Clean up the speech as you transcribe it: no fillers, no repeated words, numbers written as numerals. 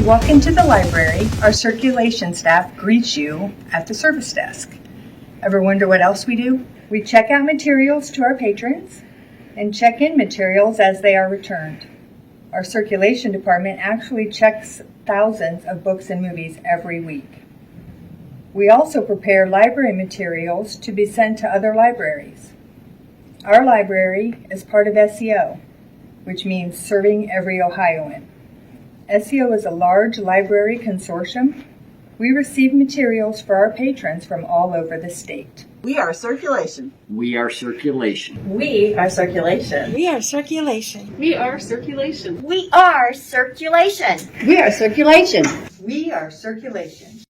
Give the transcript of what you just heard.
walk into the library, our circulation staff greets you at the service desk. Ever wonder what else we do? We check out materials to our patrons and check in materials as they are returned. Our circulation department actually checks thousands of books and movies every week. We also prepare library materials to be sent to other libraries. Our library is part of SEO, which means Serving Every Ohioan. SEO is a large library consortium. We receive materials for our patrons from all over the state. We are circulation. We are circulation. We are circulation. We are circulation. We are circulation. We are circulation. We are circulation. We are circulation.